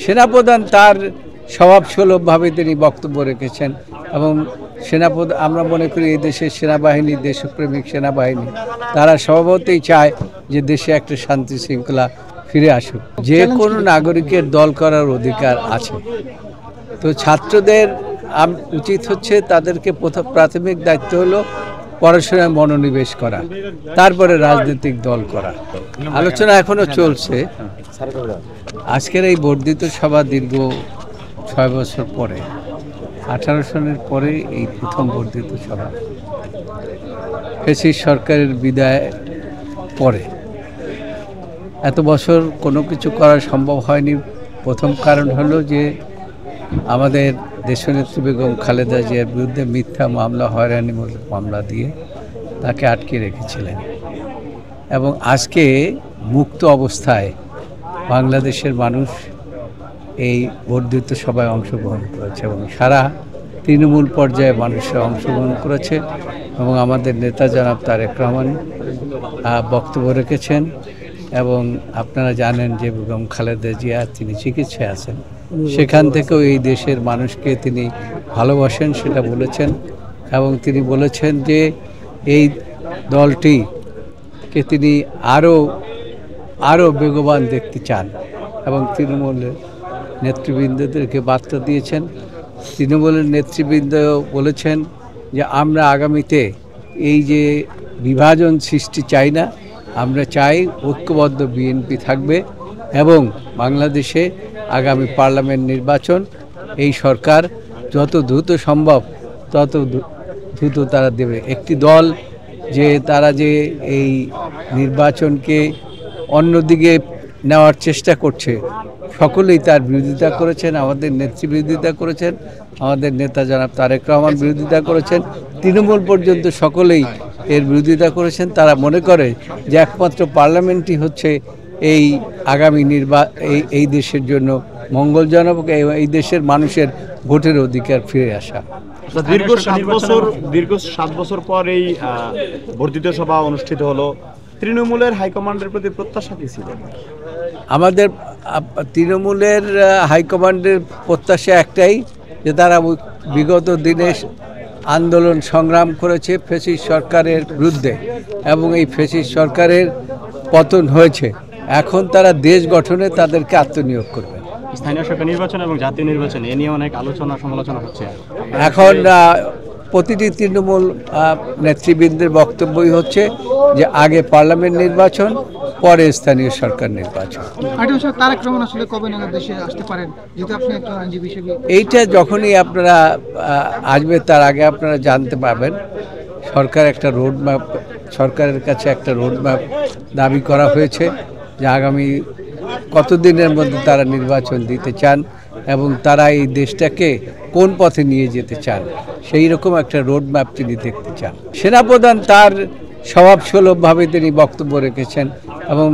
সেনাপ্রধান তার স্বভাবসুলভভাবে তিনি বক্তব্য রেখেছেন এবং সেনাপ্রধান আমরা মনে করি এই দেশের সেনাবাহিনী দেশপ্রেমিক সেনাবাহিনী তারা স্বভাবতই চায় যে দেশে একটা শান্তি শৃঙ্খলা ফিরে আসুক। যে কোনো নাগরিকের দল করার অধিকার আছে। তো ছাত্রদের উচিত হচ্ছে তাদেরকে প্রাথমিক দায়িত্ব হলো পড়াশোনায় মনোনিবেশ করা, তারপরে রাজনৈতিক দল করা। আলোচনা এখনো চলছে। আজকের এই বর্ধিত সভা দীর্ঘ 6 বছর পরে 18 সনের পরে এই প্রথম বর্ধিত সভা, ফ্যাসিস্ট সরকারের বিদায় পরে এত বছর কোনো কিছু করা সম্ভব হয়নি। প্রথম কারণ হলো যে আমাদের দেশনেত্রী বেগম খালেদা জিয়ার বিরুদ্ধে মিথ্যা মামলা, হয়রানিমূলক মামলা দিয়ে তাকে আটকে রেখেছিলেন এবং আজকে মুক্ত অবস্থায় বাংলাদেশের মানুষ এই বর্ধিত সভায় অংশগ্রহণ করেছে এবং সারা তৃণমূল পর্যায়ে মানুষের অংশগ্রহণ করেছে এবং আমাদের নেতা জনাব তারেক রহমান বক্তব্য রেখেছেন এবং আপনারা জানেন যে বেগম খালেদা জিয়া তিনি চিকিৎসায় আছেন, সেখান থেকেও এই দেশের মানুষকে তিনি ভালোবাসেন সেটা বলেছেন এবং তিনি বলেছেন যে এই দলটিকে তিনি আরও বেগবান দেখতে চান এবং তৃণমূলের নেতৃবৃন্দদেরকে বার্তা দিয়েছেন। তৃণমূলের নেতৃবৃন্দ বলেছেন যে আমরা আগামীতে এই যে বিভাজন সৃষ্টি চাই না, আমরা চাই ঐক্যবদ্ধ বিএনপি থাকবে এবং বাংলাদেশে আগামী পার্লামেন্ট নির্বাচন এই সরকার যত দ্রুত সম্ভব তত দ্রুত তারা দেবে। একটি দল যে তারা যে এই নির্বাচনকে অন্যদিকে নেওয়ার চেষ্টা করছে, সকলেই তার বিরোধিতা করেছেন। আমাদের নেত্রী বিরোধিতা করেছেন, আমাদের নেতা জনাব তারেক রহমান বিরোধিতা করেছেন, তৃণমূল পর্যন্ত সকলেই এর বিরোধিতা করেছেন। তারা মনে করে যে একমাত্র পার্লামেন্টই হচ্ছে এই আগামী এই দেশের জন্য মঙ্গলজনক, এই দেশের মানুষের ভোটের অধিকার ফিরে আসা। দীর্ঘ 7 বছর পর এই বর্ধিত সভা অনুষ্ঠিত হলো। তৃণমূলের হাইকমান্ডের প্রতি প্রত্যাশা কি ছিল? আমাদের তৃণমূলের হাইকমান্ডের প্রত্যাশা একটাই যে তারা বিগত দিনে আন্দোলন সংগ্রাম করেছে ফ্যাসিস্ট সরকারের বিরুদ্ধে এবং এই ফ্যাসিস্ট সরকারের পতন হয়েছে। এখন তারা দেশ গঠনে তাদেরকে আত্মনিয়োগ করবে। স্থানীয় সরকার নির্বাচন এবং জাতীয় নির্বাচন এ নিয়ে অনেক আলোচনা সমালোচনা হচ্ছে। এখন প্রতিটি তৃণমূল নেতৃবৃন্দের বক্তব্যই হচ্ছে যে আগে পার্লামেন্ট নির্বাচন, পরে স্থানীয় সরকার নির্বাচন। এইটা যখনই আপনারা আসবে তার আগে আপনারা জানতে পারবেন। সরকারের কাছে একটা রোডম্যাপ দাবি করা হয়েছে যে আগামী কতদিনের মধ্যে তারা নির্বাচন দিতে চান এবং তারা এই দেশটাকে কোন পথে নিয়ে যেতে চান, সেই রকম একটা রোডম্যাপ তিনি দেখতে চান। সেনাপ্রধান তার স্বভাবসুলভভাবে তিনি বক্তব্য রেখেছেন এবং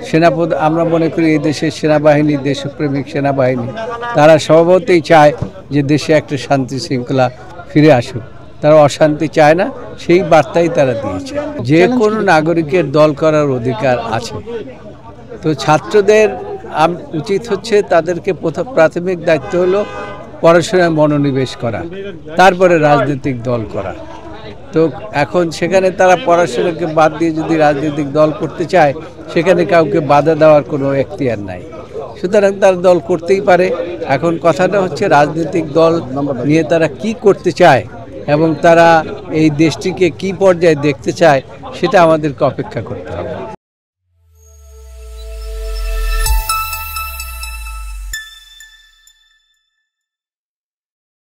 সেনাপ্রধান আমরা মনে করি এই দেশের সেনাবাহিনী দেশপ্রেমিক সেনাবাহিনী তারা স্বভাবতই চায় যে দেশে একটা শান্তি শৃঙ্খলা ফিরে আসুক, তারা অশান্তি চায় না, সেই বার্তাই তারা দিয়েছে। যে কোনো নাগরিকের দল করার অধিকার আছে। তো ছাত্রদের উচিত হচ্ছে তাদেরকে প্রাথমিক দায়িত্ব হলো পড়াশোনায় মনোনিবেশ করা, তারপরে রাজনৈতিক দল করা। তো এখন সেখানে তারা পড়াশোনাকে বাদ দিয়ে যদি রাজনৈতিক দল করতে চায়, সেখানে কাউকে বাধা দেওয়ার কোনো এখতিয়ার নাই, সুতরাং তারা দল করতেই পারে। এখন কথাটা হচ্ছে রাজনৈতিক দল নিয়ে তারা কি করতে চায় এবং তারা এই দেশটিকে কি পর্যায়ে দেখতে চায় সেটা আমাদেরকে অপেক্ষা করতে হবে।